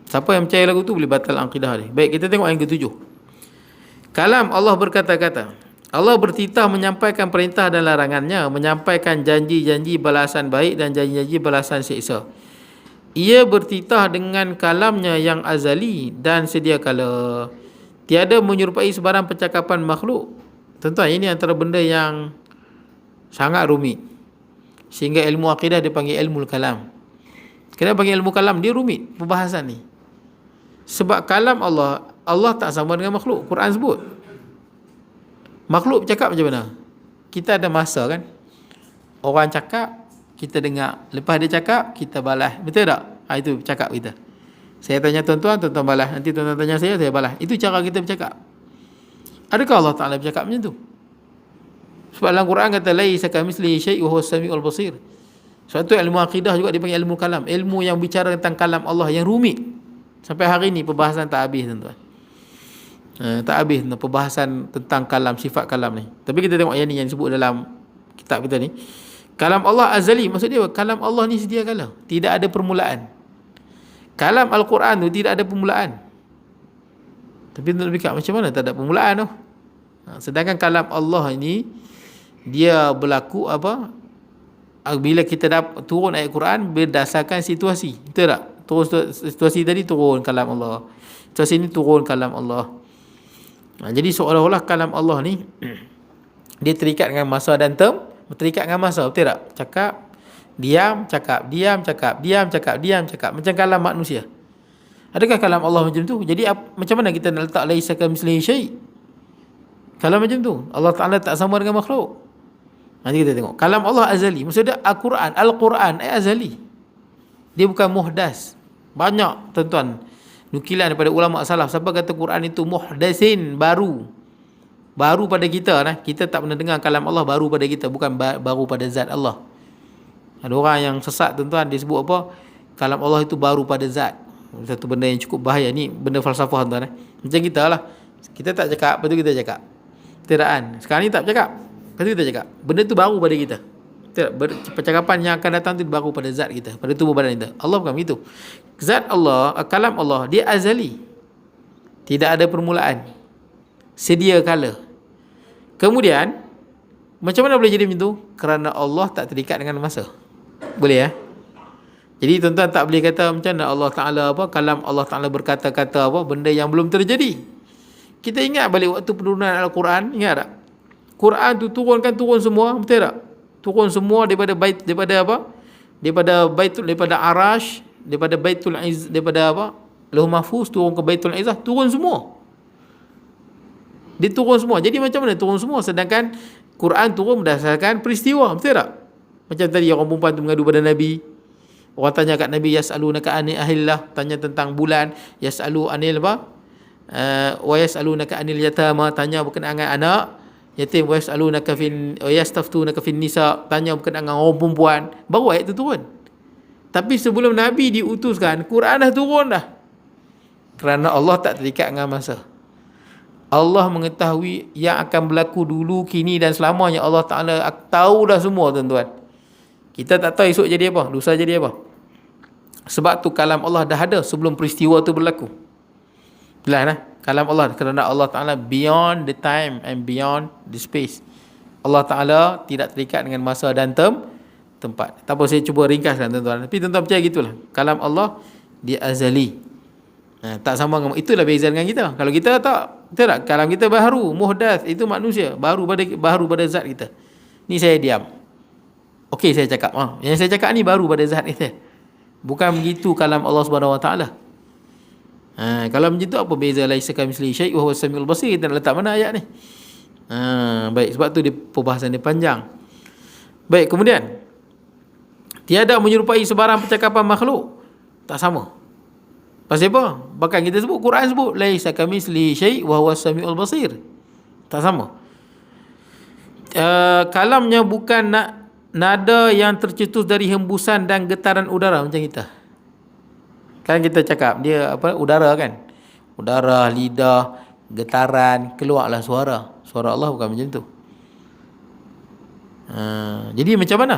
Siapa yang percaya lagu tu boleh batal akidah dia. Baik, kita tengok yang ketujuh. Kalam Allah berkata-kata. Allah bertitah menyampaikan perintah dan larangannya, menyampaikan janji-janji balasan baik dan janji-janji balasan siksa. Ia bertitah dengan kalamnya yang azali dan sedia kala. Tiada menyerupai sebarang percakapan makhluk. Tuan-tuan, ini antara benda yang sangat rumit. Sehingga ilmu akidah dipanggil ilmu kalam. Kenapa panggil ilmu kalam? Dia rumit perbahasan ni. Sebab kalam Allah, Allah tak sama dengan makhluk. Quran sebut. Makhluk bercakap macam mana? Kita ada masa kan? Orang cakap, kita dengar. Lepas dia cakap, kita balas. Betul tak? Itu cakap kita. Saya tanya tuan-tuan, tuan-tuan balas. Nanti tuan-tuan tanya saya balas. Itu cara kita bercakap. Adakah Allah Ta'ala bercakap macam tu? Sebab dalam Quran kata laisa kamitslihi syai'un wa huwas samiul basir. Sebab tu ilmu akidah juga dipanggil ilmu kalam. Ilmu yang bicara tentang kalam Allah yang rumit. Sampai hari ni perbahasan tak habis, tuan-tuan. Tak habis perbahasan tentang kalam, sifat kalam ni. Tapi kita tengok yang ni yang disebut dalam kitab kita ni. Kalam Allah azali, maksud dia kalam Allah ni sedia kala, tidak ada permulaan. Kalam Al-Quran tu tidak ada permulaan. Tapi nak fikir macam mana tak ada permulaan tu? Sedangkan kalam Allah ini dia berlaku apa? Bila kita turun ayat Quran berdasarkan situasi. Betul tak? Turun situasi tadi turun kalam Allah. Situasi ini turun kalam Allah. Jadi seolah-olah kalam Allah ni dia terikat dengan masa dan term, terikat dengan masa, betul tak? Cakap, diam, cakap, diam, cakap, diam, cakap, diam, cakap. Macam kalam manusia. Adakah kalam Allah macam tu? Jadi macam mana kita nak letak laisa kamitslihi syai'? Kalam macam tu. Allah Ta'ala tak sama dengan makhluk. Nanti kita tengok. Kalam Allah azali. Maksudnya Al-Quran. Al-Quran azali. Dia bukan muhdas. Banyak, tuan-tuan, nukilan daripada ulama salaf. Siapa kata Quran itu muhdasin, baru. Baru pada kita. Kita tak pernah dengar kalam Allah baru pada kita. Bukan baru pada zat Allah. Ada orang yang sesat, tuan-tuan, dia sebut apa? Kalam Allah itu baru pada zat. Satu benda yang cukup bahaya. Ni benda falsafah, tuan-tuan. Macam kita lah. Kita tak cakap, lepas tu kita cakap. Tidak kan? Sekarang ni tak cakap, lepas tu kita cakap. Benda tu baru pada kita. Percakapan yang akan datang tu baru pada zat kita, pada tubuh badan kita. Allah bukan begitu. Zat Allah, kalam Allah, dia azali. Tidak ada permulaan. Sedia kala. Kemudian, macam mana boleh jadi macam tu? Kerana Allah tak terikat dengan masa. Boleh ya? Jadi tuan-tuan tak boleh kata macam mana Allah Ta'ala apa, kalam Allah Ta'ala berkata-kata apa, benda yang belum terjadi. Kita ingat balik waktu penurunan Al-Quran, ingat tak? Quran tu turun semua, betul tak? Turun semua daripada apa? Daripada Arash, daripada Baitul Izz, daripada apa? Lauh Mahfuz turun ke Baitul Izzah, turun semua. Dia turun semua. Jadi macam mana turun semua? Sedangkan Quran turun berdasarkan peristiwa, betul tak? Macam tadi orang perempuan tu mengadu pada Nabi. Orang tanya kat Nabi, yas'alunaka anil ahillah, tanya tentang bulan. Yas'alu anil apa? Wa yas'alunaka anil yatama, tanya berkenaan dengan anak yatim. Wa yas'alunaka wa yastaftunaka fin nisa, tanya berkenaan dengan orang perempuan. Baru ayat tu turun. Tapi sebelum Nabi diutuskan, Quran dah turun dah. Kerana Allah tak terikat dengan masa. Allah mengetahui yang akan berlaku dulu, kini dan selamanya. Allah Ta'ala tahu dah semua, tuan-tuan. Kita tak tahu esok jadi apa, lusa jadi apa. Sebab tu kalam Allah dah ada sebelum peristiwa tu berlaku. Jelas kalam Allah, kerana Allah Ta'ala beyond the time and beyond the space. Allah Ta'ala tidak terikat dengan masa dan tempat. Tak apa, saya cuba ringkaskan, tuan-tuan. Tapi tuan-tuan percaya gitulah. Kalam Allah dia azali. Tak sama dengan, itulah beza dengan kita. Kalau kita tak, kalam kita baharu, muhdath, itu manusia, baru pada zat kita. Ni saya diam. Okey, saya cakap. Yang saya cakap ni baru pada zat kita. Bukan begitu kalam Allah Subhanahu Wa Taala. Kalau begitu apa beza laisa kamitslihi syai' wa huwas samiul basir? Kita letak mana ayat ni? Baik, sebab tu dia perbahasan dia panjang. Baik, kemudian tiada menyerupai sebarang percakapan makhluk. Tak sama. Pasal apa? Bahkan kita sebut, Quran sebut laisa kamitslihi syai' wa huwas samiul basir. Tak sama. Kalamnya bukan nada yang tercetus dari hembusan dan getaran udara macam kita. Kan kita cakap dia udara kan? Udara, lidah, getaran, keluarlah suara. Suara Allah bukan macam tu. Jadi macam mana?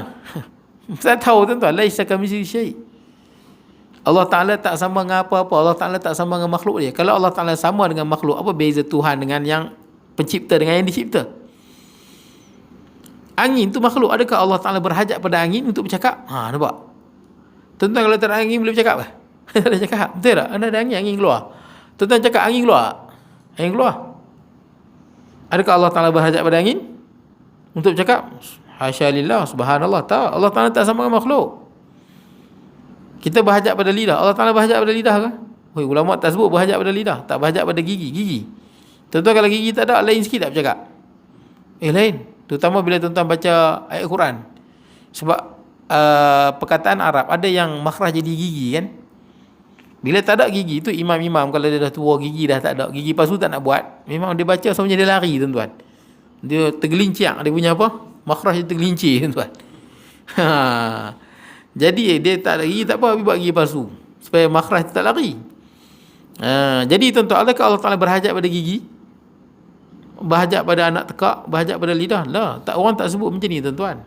Saya tahu tuan-tuan, laisa kamitslihi syai'. Allah Ta'ala tak sama dengan apa-apa. Allah Ta'ala tak sama dengan makhluk dia. Kalau Allah Ta'ala sama dengan makhluk, apa beza Tuhan dengan yang pencipta dengan yang dicipta? Angin tu makhluk. Adakah Allah Ta'ala berhajat pada angin untuk bercakap? Nampak? Tuan-tuan kalau tak ada angin boleh bercakap ke? Tak boleh cakap. Betul tak? Ada angin keluar. Tuan-tuan cakap angin keluar. Angin keluar. Adakah Allah Ta'ala berhajat pada angin untuk bercakap? Hasya lillah, subhanallah. Tak. Allah Ta'ala tak sama dengan makhluk. Kita berhajat pada lidah. Allah Ta'ala berhajat pada lidah ke? Ulama tak sebut berhajat pada lidah. Tak berhajat pada gigi. Tuan-tuan kalau gigi tak ada, lain sikit tak bercakap? Lain. Terutama bila tuan-tuan baca ayat Quran. Sebab perkataan Arab ada yang makhraj jadi gigi kan. Bila tak ada gigi tu, imam-imam kalau dia dah tua, gigi dah tak ada, gigi palsu tak nak buat, memang dia baca semuanya dia lari, tuan-tuan. Dia tergelincir, dia punya apa? Makhraj dia tergelincir, tuan-tuan. Jadi dia tak ada gigi tak apa, dia buat gigi palsu supaya makhraj tak lari. Jadi tuan-tuan, adakah Allah Ta'ala berhajat pada gigi? Berhajat pada anak tekak? Berhajat pada lidah? Lah, orang tak sebut macam ni, tuan-tuan.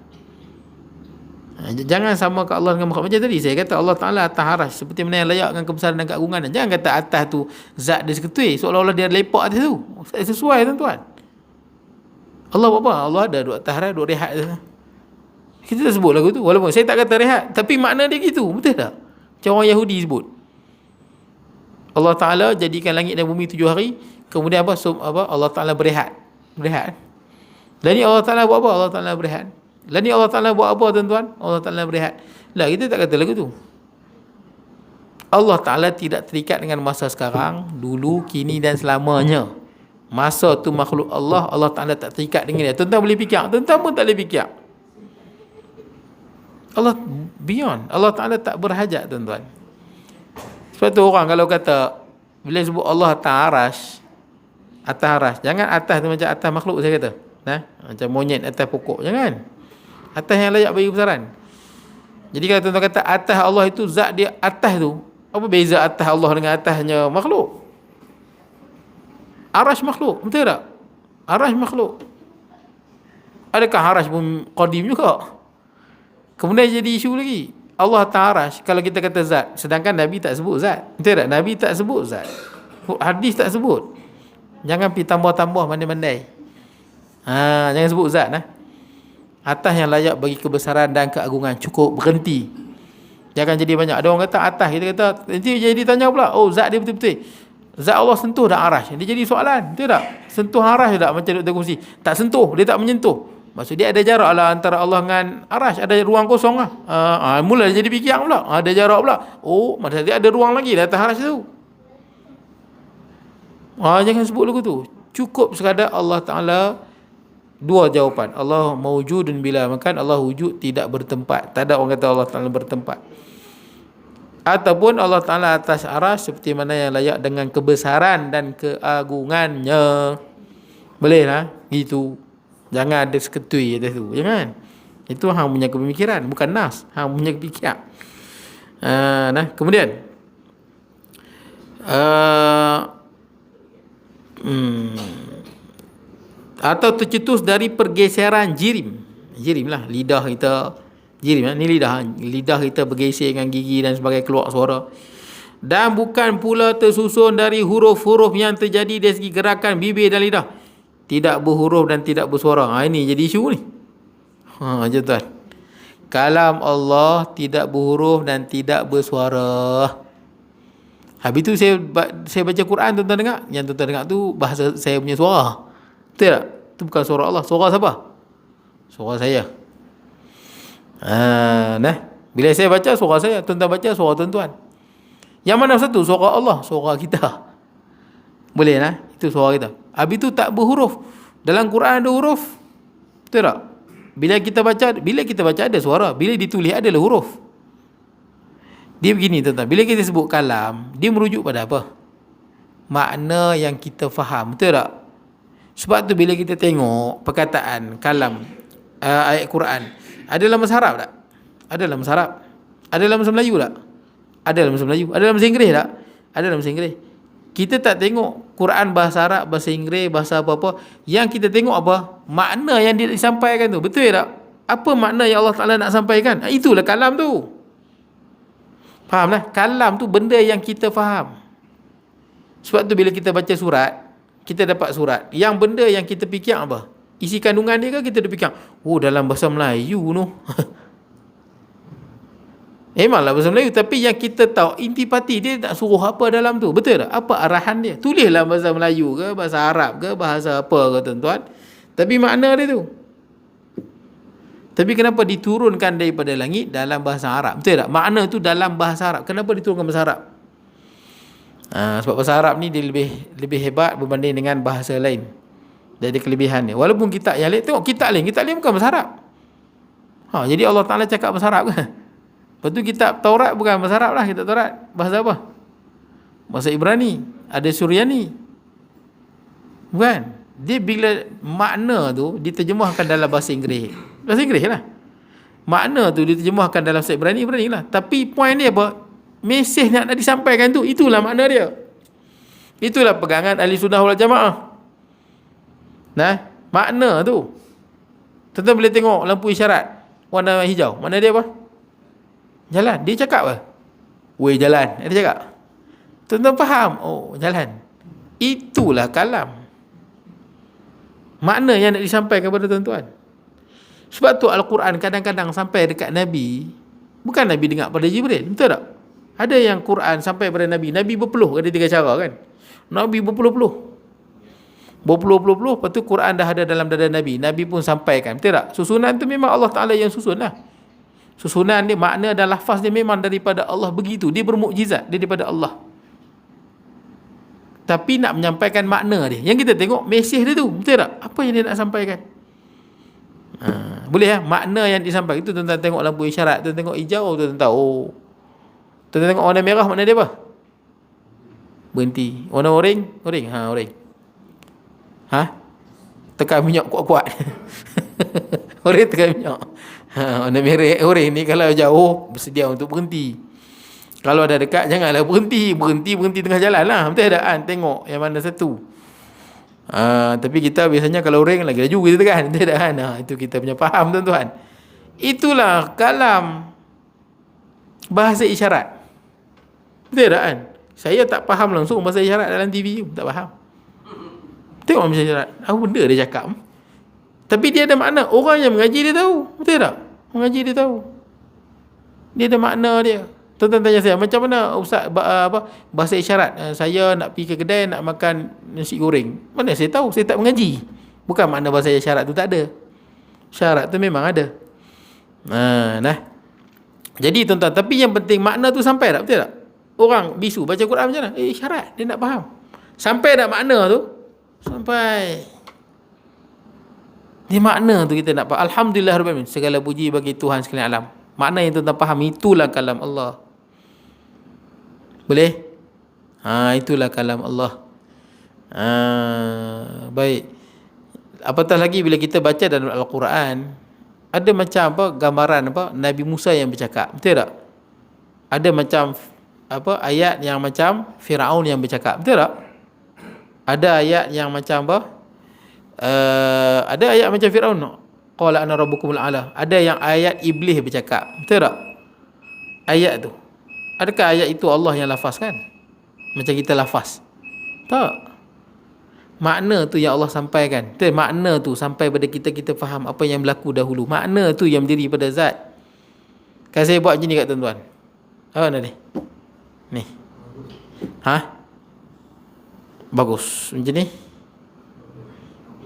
Jangan samakan Allah dengan makhluk. Macam tadi saya kata Allah Ta'ala atas arasy, seperti mana yang layak dengan kebesaran dan keagungan. Jangan kata atas tu zat dia seketui, seolah-olah dia lepak atas tu. Sesuai, tuan-tuan. Allah buat apa? Allah ada duduk atas arasy, duduk rehat je. Kita tak sebut lagu tu. Walaupun saya tak kata rehat, tapi makna dia gitu. Betul tak? Macam orang Yahudi sebut. Allah Ta'ala jadikan langit dan bumi 7 hari. Kemudian apa? Allah Ta'ala berehat. Dan ni Allah Ta'ala buat apa? Allah Ta'ala berehat. Dan ni Allah Ta'ala buat apa, tuan-tuan? Allah Ta'ala berehat. Lah, kita tak kata lagu tu. Allah Ta'ala tidak terikat dengan masa sekarang, dulu, kini dan selamanya. Masa tu makhluk Allah, Allah Ta'ala tak terikat dengan dia. Tuan-tuan boleh fikir. Tuan-tuan pun tak boleh fikir. Allah beyond. Allah Ta'ala tak berhajat, tuan-tuan. Sebab tu orang kalau kata, bila sebut Allah atas arasy, jangan atas tu macam atas makhluk saya kata. Macam monyet atas pokok. Jangan. Atas yang layak bagi kebesaran. Jadi kalau tuan-tuan kata atas Allah itu zat dia atas tu, apa beza atas Allah dengan atasnya makhluk? Arasy makhluk. Betul tak? Arasy makhluk. Adakah arasy pun qadim juga? Kemudian jadi isu lagi. Allah Ta'ala, kalau kita kata zat, sedangkan Nabi tak sebut zat. Betul tak? Nabi tak sebut zat. Hadis tak sebut. Jangan pergi tambah-tambah pandai-pandai. Jangan sebut zat. Atas yang layak bagi kebesaran dan keagungan. Cukup, berhenti. Jangan jadi banyak. Ada orang kata atas, kita kata, nanti jadi tanya pula, oh zat dia betul-betul. Zat Allah sentuh dah arasy. Dia jadi soalan. Betul tak? Sentuh arasy tak macam Dr. Kursi? Tak sentuh, dia tak menyentuh. Maksud dia ada jarak lah antara Allah dengan arasy, ada ruang kosong lah. Mula jadi fikir pula, ada jarak pula. Oh, maksud dia ada ruang lagi di atas arasy tu. Jangan sebut lagu tu. Cukup sekadar Allah Ta'ala dua jawapan. Allah mawjudun bila makan, Allah wujud tidak bertempat. Tak ada orang kata Allah Ta'ala bertempat. Ataupun Allah Ta'ala atas aras seperti mana yang layak dengan kebesaran dan keagungannya. Boleh lah gitu. Jangan ada seketui atas tu. Jangan. Itu hang punya kepemikiran, bukan nas. Hang punya kepikiran. Nah, kemudian atau tercetus dari pergeseran jirim. Jirim lah, lidah kita jirim lah. Ni lidah kita bergeser dengan gigi dan sebagainya, keluar suara. Dan bukan pula tersusun dari huruf-huruf yang terjadi dari segi gerakan bibir dan lidah, tidak berhuruf dan tidak bersuara. Ini jadi isu ni. Tuan. Kalam Allah tidak berhuruf dan tidak bersuara. Habis tu saya baca Quran, tuan-tuan dengar. Yang tuan-tuan dengar tu bahasa saya punya suara. Betul tak? Itu bukan suara Allah. Suara siapa? Suara saya. Nah, bila saya baca suara saya, tuan-tuan baca suara tuan-tuan. Yang mana satu? Suara Allah, suara kita. Boleh lah, itu suara kita. Habis tu tak berhuruf. Dalam Quran ada huruf. Betul tak? Bila kita baca ada suara, bila ditulis adalah huruf. Dia begini tuan-tuan, bila kita sebut kalam, dia merujuk pada apa? Makna yang kita faham, betul tak? Sebab tu bila kita tengok perkataan kalam, ayat Quran, ada dalam bahasa Arab tak? Ada dalam bahasa Arab. Ada dalam bahasa Melayu tak? Ada dalam bahasa Melayu. Ada dalam bahasa Inggeris tak? Ada dalam bahasa Inggeris. Kita tak tengok Quran bahasa Arab, bahasa Inggeris, bahasa apa-apa. Yang kita tengok apa? Makna yang dia disampaikan tu. Betul tak? Apa makna yang Allah Ta'ala nak sampaikan? Itulah kalam tu. Faham lah? Kalam tu benda yang kita faham. Sebab tu bila kita baca surat, kita dapat surat. Yang benda yang kita fikir apa? Isi kandungan dia ke kita dah fikir, oh dalam bahasa Melayu tu. Memanglah bahasa Melayu, tapi yang kita tahu intipati dia nak suruh apa dalam tu. Betul tak? Apa arahan dia? Tulislah bahasa Melayu ke, bahasa Arab ke, bahasa apa ke tuan-tuan. Tapi makna dia tu. Tapi kenapa diturunkan daripada langit dalam bahasa Arab? Betul tak? Makna tu dalam bahasa Arab. Kenapa diturunkan bahasa Arab? Sebab bahasa Arab ni dia lebih hebat berbanding dengan bahasa lain. Jadi kelebihan dia. Walaupun kitab yang lain, tengok kitab lain bukan bahasa Arab. Jadi Allah Ta'ala cakap bahasa Arab ke? Lepas tu kitab Taurat bukan bahasa Arab lah. Kitab Taurat bahasa apa? Bahasa Ibrani. Ada Suryani. Bukan. Dia bila makna tu diterjemahkan dalam bahasa Inggeris. Bahasa Inggeris lah. Makna tu diterjemahkan dalam bahasa Ibrani lah. Tapi poin dia apa? Mesej nak disampaikan tu, itulah makna dia. Itulah pegangan ahli sunnah wal jamaah. Nah, makna tu. Tuan-tuan boleh tengok lampu isyarat warna hijau. Makna dia apa? Jalan. Dia cakap apa? Weh jalan. Dia cakap. Tuan-tuan faham? Oh, jalan. Itulah kalam. Makna yang nak disampaikan kepada tuan-tuan. Sebab tu Al-Quran kadang-kadang sampai dekat Nabi, bukan Nabi dengar pada Jibril. Betul tak? Ada yang Quran sampai pada Nabi. Nabi berpeluh. Ada 3 cara kan? Nabi berpeluh-peluh. Berpeluh-peluh. Lepas tu Quran dah ada dalam dada Nabi. Nabi pun sampaikan. Betul tak? Susunan tu memang Allah Ta'ala yang susun lah. Susunan dia, makna dan lafaz dia memang daripada Allah begitu. Dia bermukjizat. Dia daripada Allah. Tapi nak menyampaikan makna dia. Yang kita tengok mesej dia tu. Betul tak? Apa yang dia nak sampaikan? Boleh lah. Makna yang disampaikan. Itu tuan-tuan tengok lampu isyarat. Tuan tengok hijau. Tuan tahu. Tuan tengok warna merah. Makna dia apa? Berhenti. Warna oranye. Oranye. Tekan minyak kuat-kuat. Oranye tekan minyak. Warna merah oranye ni kalau jauh bersedia untuk berhenti. Kalau ada dekat janganlah berhenti tengah jalan lah. Betul tak kan? Tengok yang mana satu. Tapi kita biasanya kalau oranye lagi laju kita tekan. Betul tak kan? Itu kita punya faham tuan-tuan. Itulah kalam bahasa isyarat. Betul tak kan? Saya tak faham langsung bahasa isyarat dalam TV. Tak faham. Tengok bahasa isyarat. Apa benda dia cakap? Tapi dia ada makna. Orang yang mengaji dia tahu. Betul tak? Mengaji dia tahu. Dia ada makna dia. Tuan-tuan tanya saya, macam mana Ustaz bahasa isyarat? Saya nak pergi ke kedai nak makan nasi goreng. Mana saya tahu? Saya tak mengaji. Bukan makna bahasa isyarat tu tak ada. Syarat tu memang ada. Nah. Jadi tuan-tuan, tapi yang penting makna tu sampai tak? Betul tak? Orang bisu baca Quran macam mana? Syarat dia nak faham. Sampai tak makna tu? Sampai. Dia makna tu kita nak faham. Alhamdulillah Rabbil Alamin. Segala puji bagi Tuhan sekalian alam. Makna yang tuan-tuan faham itulah kalam Allah. Boleh? Itulah kalam Allah. Baik. Apatah lagi bila kita baca dalam Al-Quran, ada macam gambaran Nabi Musa yang bercakap. Betul tak? Ada macam ayat yang macam Firaun yang bercakap. Betul tak? Ada ayat yang macam ada ayat macam Firaun. Qala ana rabbukumul a'la. Ada yang ayat iblis bercakap. Betul tak? Ayat tu. Adakah ayat itu Allah yang lafazkan? Macam kita lafaz? Tak. Makna tu yang Allah sampaikan. Makna tu sampai pada kita faham apa yang berlaku dahulu. Makna tu yang berdiri pada zat. Kan saya buat macam ni kat tuan-tuan. Apa ni? Ni. Bagus. Macam ni?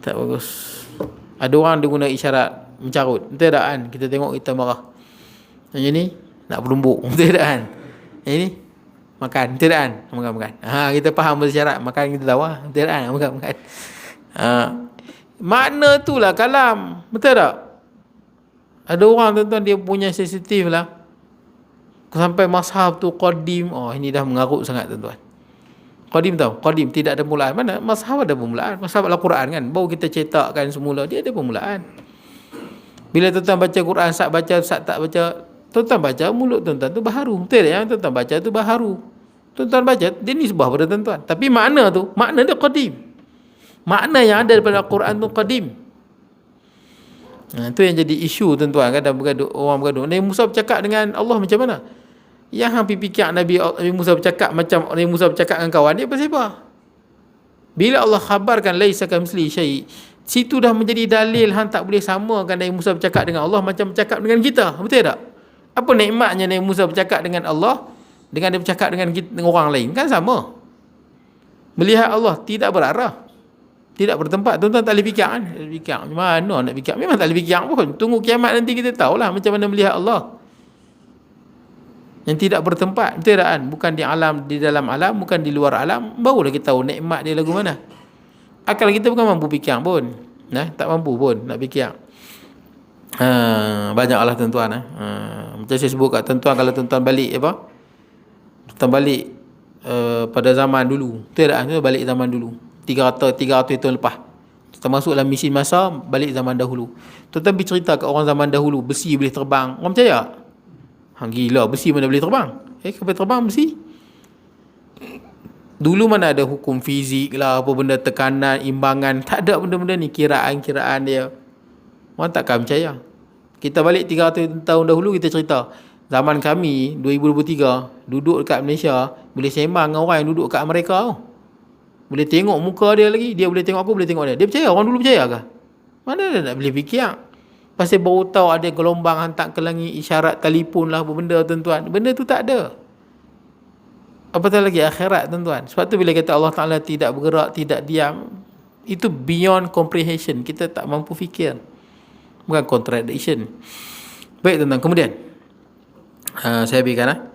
Tak bagus. Ada orang dia guna isyarat mencarut. Betul tak kan? Kita tengok kita marah. Macam ni nak berlumbuk. Betul tak kan? Yang ni makan, betul tak kan? Makan. Kita faham bersyarat makan, kita tahu betul tak kan? Makan. Makna tu lah kalam. Betul tak? Ada orang tuan-tuan dia punya sensitif lah. Sampai mazhab tu qadim. Ini dah mengarut sangat tuan-tuan. Qadim tahu? Qadim tidak ada permulaan. Mana? Mazhab ada permulaan. Mazhab Al-Quran kan? Baru kita cetakkan semula. Dia ada permulaan. Bila tuan-tuan baca Quran, sat baca, sat tak baca, tuan-tuan baca, mulut tuan-tuan tu baharu. Betul tak? Yang tuan-tuan baca tu baharu. Tuan-tuan baca, dia nisbah pada tuan-tuan. Tapi makna tu, makna dia qadim. Makna yang ada daripada Al-Quran tu qadim. Itu yang jadi isu tuan-tuan. Kadang orang bergaduh. Nabi Musa bercakap dengan Allah macam mana? Yang hampir fikir Nabi Musa bercakap macam Nabi Musa bercakap dengan kawan dia, apa? Bila Allah khabarkan laisa kamitslihi syai', situ dah menjadi dalil hang tak boleh samakan Nabi Musa bercakap dengan Allah macam bercakap dengan kita. Betul tak? Apa nikmatnya Nabi Musa bercakap dengan Allah dengan dia bercakap dengan orang lain? Kan sama. Melihat Allah tidak berarah, tidak bertempat. Tuan-tuan tak boleh fikir kan? Fikir mana nak fikir? Memang tak boleh fikir pun. Tunggu kiamat nanti kita tahulah macam mana melihat Allah yang tidak bertempat. Betul tak kan? Bukan di alam, di dalam alam, bukan di luar alam. Barulah kita tahu nikmat dia lagu mana. Akal kita bukan mampu fikir pun. Tak mampu pun nak fikir. Banyaklah tuan-tuan. Macam saya sebut kat tuan-tuan, kalau tuan-tuan balik tuan balik pada zaman dulu. Betul tak? Balik zaman dulu. 300 tahun lepas. Termasuk dalam mesin masa balik zaman dahulu. Tuan-tuan bercerita kat orang zaman dahulu, besi boleh terbang. Orang percaya? Gila, besi mana boleh terbang? Kapal terbang besi? Dulu mana ada hukum fizik lah, apa benda tekanan, imbangan. Tak ada benda-benda ni, kiraan-kiraan dia. Orang takkan percaya. Kita balik 300 tahun dahulu, kita cerita. Zaman kami, 2023, duduk dekat Malaysia, boleh sembang dengan orang yang duduk kat Amerika tau. Boleh tengok muka dia lagi. Dia boleh tengok aku, boleh tengok dia. Dia percaya? Orang dulu percaya ke? Mana dia nak boleh fikir? Pasal baru tahu ada gelombang hantar ke langit, isyarat telefon lah, apa benda tuan-tuan. Benda tu tak ada. Apatah lagi akhirat tuan-tuan. Sebab tu bila kata Allah Ta'ala tidak bergerak, tidak diam, itu beyond comprehension. Kita tak mampu fikir. Bukan contradiction. Baik tuan-tuan. Kemudian saya habiskan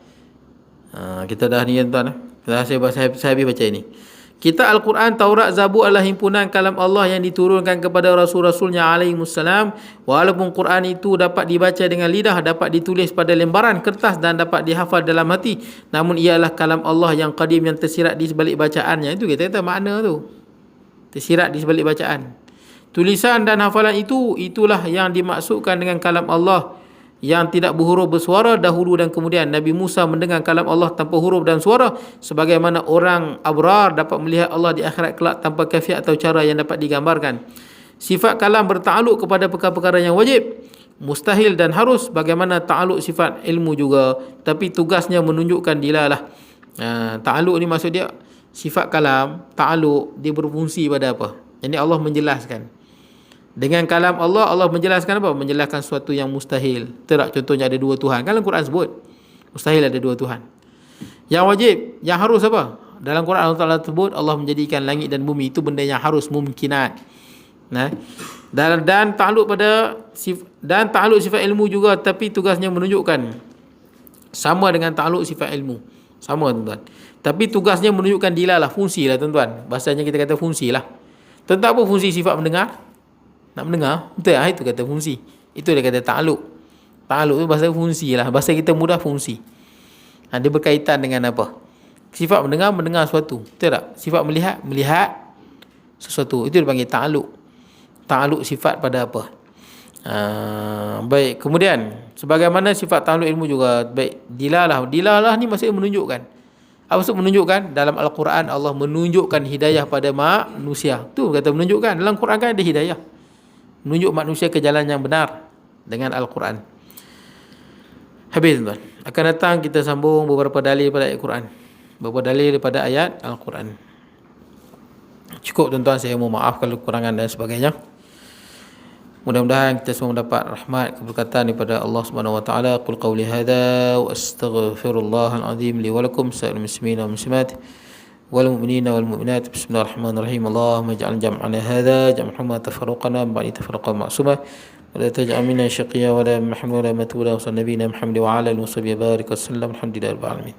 kita dah ni tuan-tuan. Saya habis baca ini. Kitab Al-Quran, Taurat, Zabur adalah himpunan kalam Allah yang diturunkan kepada Rasul-Rasulnya alaihissalam. Walaupun Quran itu dapat dibaca dengan lidah, dapat ditulis pada lembaran kertas dan dapat dihafal dalam hati, namun ialah kalam Allah yang qadim, yang tersirat di sebalik bacaannya. Itu kita kata makna tu, tersirat di sebalik bacaan. Tulisan dan hafalan itulah yang dimaksudkan dengan kalam Allah yang tidak berhuruf bersuara dahulu dan kemudian. Nabi Musa mendengar kalam Allah tanpa huruf dan suara, sebagaimana orang abrar dapat melihat Allah di akhirat kelak tanpa kaifiat atau cara yang dapat digambarkan. Sifat kalam bertakluk kepada perkara-perkara yang wajib, mustahil dan harus, bagaimana takluk sifat ilmu juga, tapi tugasnya menunjukkan dilalah. Takluk ni maksud dia, sifat kalam, takluk dia berfungsi pada apa? Jadi Allah menjelaskan. Dengan kalam Allah, Allah menjelaskan apa? Menjelaskan sesuatu yang mustahil. Tak, contohnya ada dua Tuhan. Kan dalam Quran sebut mustahil ada dua Tuhan. Yang wajib, yang harus apa? Dalam Quran Allah Ta'ala sebut Allah menjadikan langit dan bumi. Itu benda yang harus, mumkinat. Dan takluk pada takluk sifat ilmu juga, tapi tugasnya menunjukkan. Sama dengan takluk sifat ilmu. Sama tuan-tuan. Tapi tugasnya menunjukkan dilalah, fungsi lah tuan-tuan. Bahasanya kita kata fungsi lah. Tentang apa fungsi sifat mendengar? Nak mendengar, betul lah, itu kata fungsi. Itu dia kata takluk. Takluk tu bahasa fungsi lah. Bahasa kita mudah fungsi. Dia berkaitan dengan apa? Sifat mendengar, mendengar sesuatu. Betul tak? Sifat melihat, melihat sesuatu. Itu dipanggil ta'aluk. Ta'aluk sifat pada apa? Baik. Kemudian, sebagaimana sifat ta'aluk ilmu juga, baik, dilalah. Dilalah ni maksudnya menunjukkan. Apa maksud menunjukkan? Dalam Al-Quran, Allah menunjukkan hidayah pada manusia. Tu kata menunjukkan. Dalam Quran kan ada hidayah. Menunjuk manusia ke jalan yang benar dengan Al-Quran. Habis tuan. Akan datang kita sambung beberapa dalil pada ayat Quran. Beberapa dalil daripada ayat Al-Quran. Cukup tuan-tuan, saya mohon maaf kalau kekurangan dan sebagainya. Mudah-mudahan kita semua mendapat rahmat keberkatan daripada Allah Subhanahu wa taala. Qul qawli hadza wa astaghfirullahal azim li wa lakum sa'il muslimina wal muslimat wal mu'minina wal mu'minat. Bismillahirrahmanirrahim. Allahumma ij'al jam'ana hadza jam'an tafarraqana ba'da tafarraqan ma'suma wa la taj'al minna shaqiyya wa la mahmula matula wa sallallahu nabiyina Muhammad wa ala alihi wa sahbihi barik wa sallam. Alhamdulillahirabbil alamin.